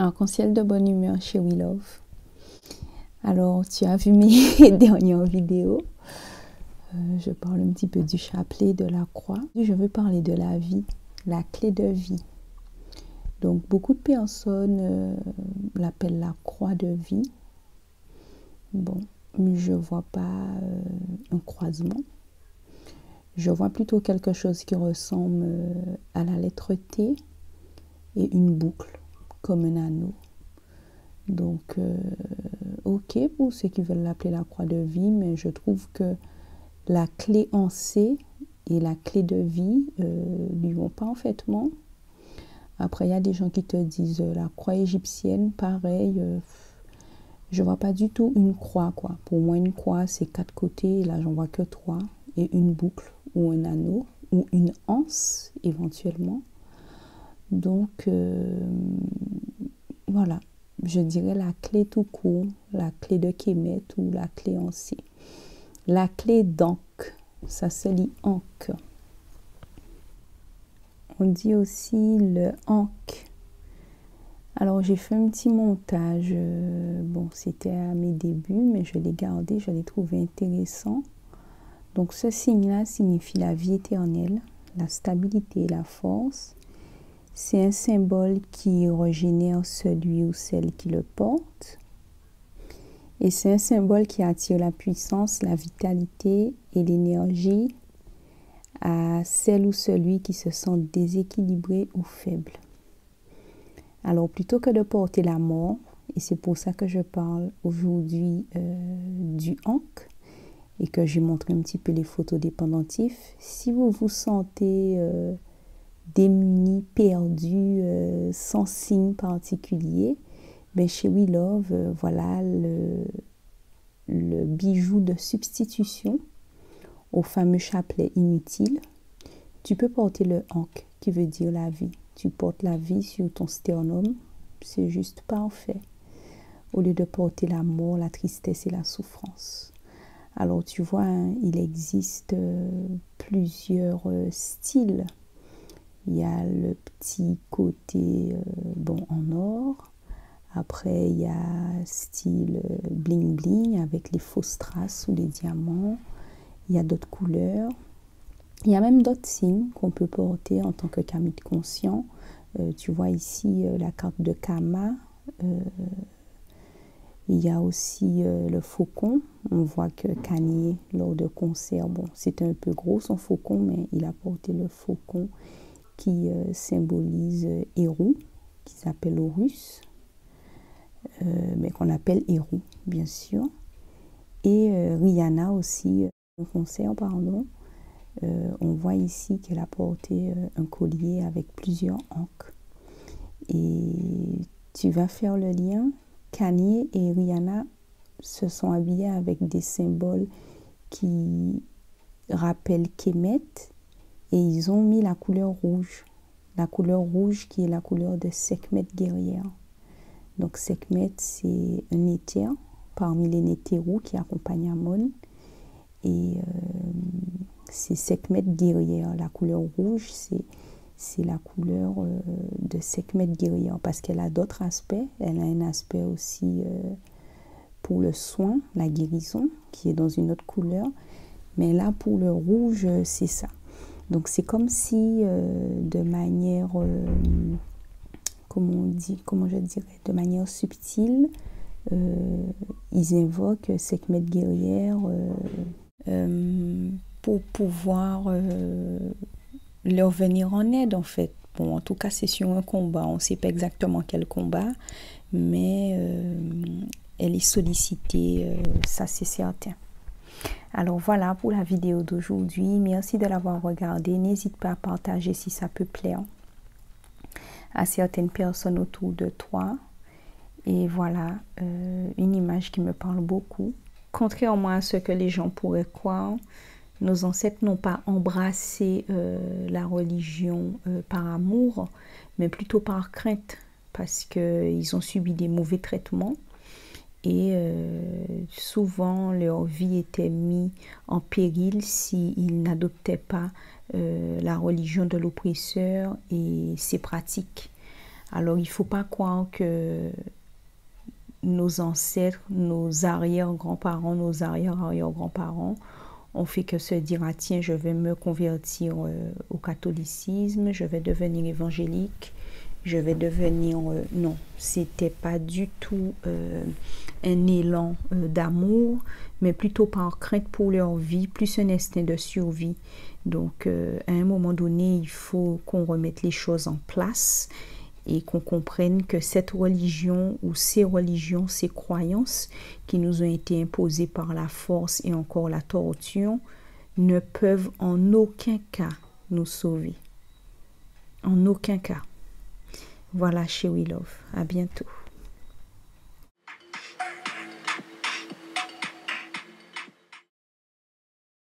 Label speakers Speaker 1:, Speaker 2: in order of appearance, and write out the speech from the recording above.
Speaker 1: Arc-en-ciel de bonne humeur chez We Love. Alors, tu as vu mes dernières vidéos. Je parle un petit peu du chapelet, de la croix. Je veux parler de la vie, la clé de vie. Donc, beaucoup de personnes l'appellent la croix de vie. Bon, je ne vois pas un croisement. Je vois plutôt quelque chose qui ressemble à la lettre T et une boucle, comme un anneau. Donc, ok pour ceux qui veulent l'appeler la croix de vie, mais je trouve que la clé en C et la clé de vie lui vont parfaitement. Après, il y a des gens qui te disent la croix égyptienne, pareil. Je vois pas du tout une croix, quoi. Pour moi, une croix, c'est 4 côtés. Là, j'en vois que 3. Et une boucle ou un anneau ou une anse, éventuellement. Donc, voilà. Je dirais la clé tout court, la clé de Kemet ou la clé en C. La clé d'Ankh, ça se lit Ankh. On dit aussi le Ankh. Alors, j'ai fait un petit montage. Bon, c'était à mes débuts, mais je l'ai gardé, je l'ai trouvé intéressant. Donc, ce signe-là signifie la vie éternelle, la stabilité et la force. C'est un symbole qui régénère celui ou celle qui le porte. Et c'est un symbole qui attire la puissance, la vitalité et l'énergie à celle ou celui qui se sent déséquilibré ou faible. Alors, plutôt que de porter la mort, et c'est pour ça que je parle aujourd'hui du Ankh, et que j'ai montré un petit peu les photos des pendentifs, si vous vous sentez démuni, perdu, sans signe particulier, ben chez We Love, voilà le bijou de substitution au fameux chapelet inutile. Tu peux porter le Ankh, qui veut dire la vie. Tu portes la vie sur ton sternum, c'est juste parfait. Au lieu de porter la mort, la tristesse et la souffrance. Alors tu vois, hein, il existe plusieurs styles. Il y a le petit côté bon en or. Après, il y a style bling bling avec les faux strass ou les diamants. Il y a d'autres couleurs. Il y a même d'autres signes qu'on peut porter en tant que Kamite conscient. Tu vois ici la carte de Kama. Il y a aussi le faucon. On voit que Kanye, lors de concert, bon, c'était un peu gros son faucon, mais il a porté le faucon qui symbolise Héros, qui s'appelle Horus, mais qu'on appelle Héros, bien sûr. Et Rihanna aussi, un concert, pardon. On voit ici qu'elle a porté un collier avec plusieurs ancres. Et tu vas faire le lien. Kanye et Rihanna se sont habillés avec des symboles qui rappellent Kemet. Et ils ont mis la couleur rouge. La couleur rouge qui est la couleur de Sekhmet guerrière. Donc Sekhmet, c'est un éther parmi les Nétérous qui accompagnent Amon. Et c'est Sekhmet guerrière. La couleur rouge, c'est la couleur de Sekhmet guerrière parce qu'elle a d'autres aspects. Elle a un aspect aussi pour le soin, la guérison, qui est dans une autre couleur. Mais là, pour le rouge, c'est ça. Donc, c'est comme si de manière, comment je dirais, de manière subtile, ils invoquent Sekhmet guerrière pour pouvoir leur venir en aide, en fait. Bon, en tout cas, c'est sur un combat. On ne sait pas exactement quel combat, mais elle est sollicitée, ça c'est certain. Alors voilà pour la vidéo d'aujourd'hui. Merci de l'avoir regardée. N'hésite pas à partager si ça peut plaire à certaines personnes autour de toi. Et voilà, une image qui me parle beaucoup. Contrairement à ce que les gens pourraient croire, nos ancêtres n'ont pas embrassé la religion par amour, mais plutôt par crainte, parce qu'ils ont subi des mauvais traitements. Et souvent, leur vie était mise en péril s'ils n'adoptaient pas la religion de l'oppresseur et ses pratiques. Alors, il ne faut pas croire que nos ancêtres, nos arrière-grands-parents, nos arrière-arrière-grands-parents ont fait que se dire, ah tiens, je vais me convertir au catholicisme, je vais devenir évangélique, je vais devenir... non, c'était pas du tout un élan d'amour, mais plutôt par crainte pour leur vie, plus un instinct de survie. Donc, à un moment donné, il faut qu'on remette les choses en place et qu'on comprenne que cette religion ou ces religions, ces croyances qui nous ont été imposées par la force et encore la torture, ne peuvent en aucun cas nous sauver. En aucun cas. Voilà, chez We Love. À bientôt.